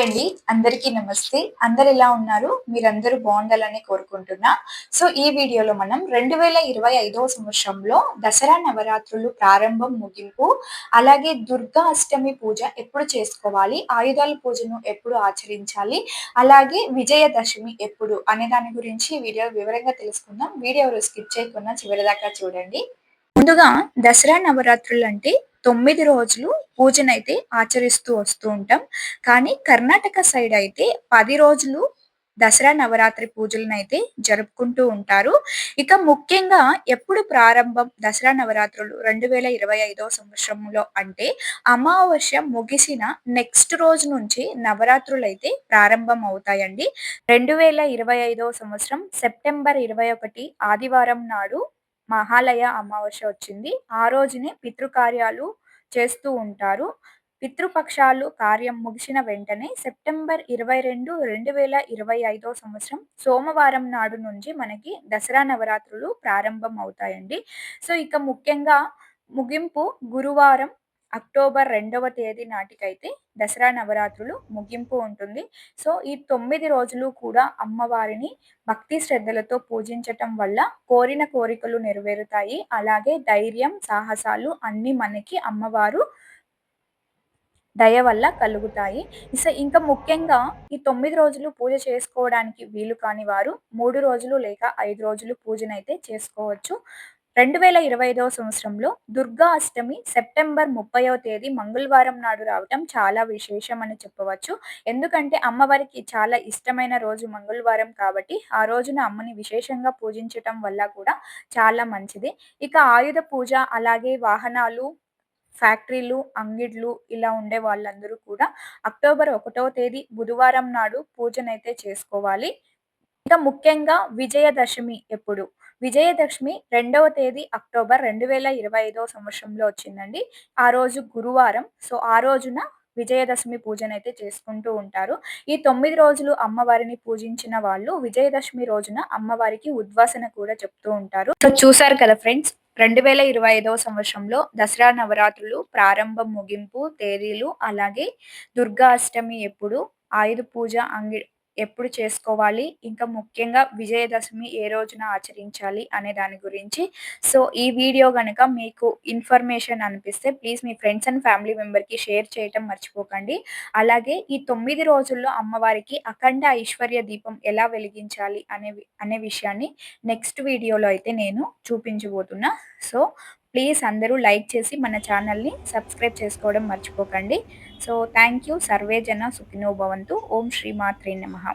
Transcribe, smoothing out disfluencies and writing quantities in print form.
అండి. అందరికీ నమస్తే. అందరెలా ఉన్నారు? మీరందరూ బావుండాలని కోరుకుంటున్నా. సో, ఈ వీడియోలో మనం 2025 సంవత్సరంలో దసరా నవరాత్రులు ప్రారంభం, ముగింపు, అలాగే దుర్గా అష్టమి పూజ ఎప్పుడు చేసుకోవాలి, ఆయుధాల పూజను ఎప్పుడు ఆచరించాలి, అలాగే విజయదశమి ఎప్పుడు అనే దాని గురించి ఈ వీడియో వివరంగా తెలుసుకుందాం. వీడియో ఎవరు స్కిప్ చేయకుండా చివరిదాకా చూడండి. ముందుగా దసరా నవరాత్రులంటే 9 రోజులు పూజనైతే ఆచరిస్తూ వస్తూ ఉంటాం. కానీ కర్ణాటక సైడ్ అయితే 10 రోజులు దసరా నవరాత్రి పూజలనైతే జరుపుకుంటూ ఉంటారు. ఇక ముఖ్యంగా ఎప్పుడు ప్రారంభం దసరా నవరాత్రులు 2025 సంవత్సరంలో అంటే అమావాస్య ముగిసిన నెక్స్ట్ రోజు నుంచి నవరాత్రులైతే ప్రారంభం అవుతాయండి. 2025 సంవత్సరం సెప్టెంబర్ 21 ఆదివారం నాడు మహాలయ అమావాస్య వచ్చింది. ఆ రోజునే పితృకార్యాలు చేస్తూ ఉంటారు. పితృపక్షాలు కార్యం ముగిసిన వెంటనే సెప్టెంబర్ 22, 2025 సంవత్సరం సోమవారం నాడు నుంచి మనకి దసరా నవరాత్రులు ప్రారంభం అవుతాయండి. సో, ఇక ముఖ్యంగా ముగింపు గురువారం అక్టోబర్ 2వ తేదీ నాటికైతే దసరా నవరాత్రులు ముగింపు ఉంటుంది. సో, ఈ 9 రోజులు కూడా అమ్మవారిని భక్తి శ్రద్ధలతో పూజించటం వల్ల కోరిన కోరికలు నెరవేరుతాయి. అలాగే ధైర్యం, సాహసాలు అన్నీ మనకి అమ్మవారు దయ వల్ల కలుగుతాయి. ఇంకా ముఖ్యంగా ఈ 9 రోజులు పూజ చేసుకోవడానికి వీలు కాని వారు 3 రోజులు లేక 5 రోజులు పూజనైతే చేసుకోవచ్చు. 2025 సంవత్సరంలో దుర్గా అష్టమి సెప్టెంబర్ 30వ తేదీ మంగళవారం నాడు రావటం చాలా విశేషం అని చెప్పవచ్చు. ఎందుకంటే అమ్మవారికి చాలా ఇష్టమైన రోజు మంగళవారం కాబట్టి, ఆ రోజున అమ్మని విశేషంగా పూజించటం వల్ల కూడా చాలా మంచిది. ఇక ఆయుధ పూజ, అలాగే వాహనాలు, ఫ్యాక్టరీలు, అంగిడ్లు ఇలా ఉండే వాళ్ళందరూ కూడా అక్టోబర్ 1వ తేదీ బుధవారం నాడు పూజనైతే చేసుకోవాలి. ఇంకా ముఖ్యంగా విజయదశమి ఎప్పుడు? విజయదశమి 2వ తేదీ అక్టోబర్ 2025 సంవత్సరంలో వచ్చిందండి. ఆ రోజు గురువారం. సో, ఆ రోజున విజయదశమి పూజనైతే చేసుకుంటూ ఉంటారు. ఈ 9 రోజులు అమ్మవారిని పూజించిన వాళ్ళు విజయదశమి రోజున అమ్మవారికి ఉద్వాసన కూడా చెప్తూ ఉంటారు. సో, చూసారు కదా ఫ్రెండ్స్. 2025 సంవత్సరంలో దసరా నవరాత్రులు ప్రారంభం, ముగింపు తేదీలు, అలాగే దుర్గా అష్టమి ఎప్పుడు, ఆయుధ పూజ ఎప్పుడు చేసుకోవాలి, ఇంకా ముఖ్యంగా విజయదశమి ఏ రోజున ఆచరించాలి అనే దాని గురించి. సో, ఈ వీడియో గనక మీకు ఇన్ఫర్మేషన్ అనిపిస్తే ప్లీజ్ మీ ఫ్రెండ్స్ అండ్ ఫ్యామిలీ మెంబర్‌కి షేర్ చేయటం మర్చిపోకండి. అలాగే ఈ 9 రోజుల్లో అమ్మవారికి అఖండ ఐశ్వర్య దీపం ఎలా వెలిగించాలి అనే విషయాన్ని నెక్స్ట్ వీడియోలో అయితే నేను చూపించబోతున్నా. సో, ప్లీజ్ అందరూ లైక్ చేసి మన ఛానల్‌ని సబ్స్క్రైబ్ చేసుకోవడం మర్చిపోకండి. So, thank you. సర్వే జన సుఖినో భవంతు. ఓం శ్రీ మాత్రే నమః.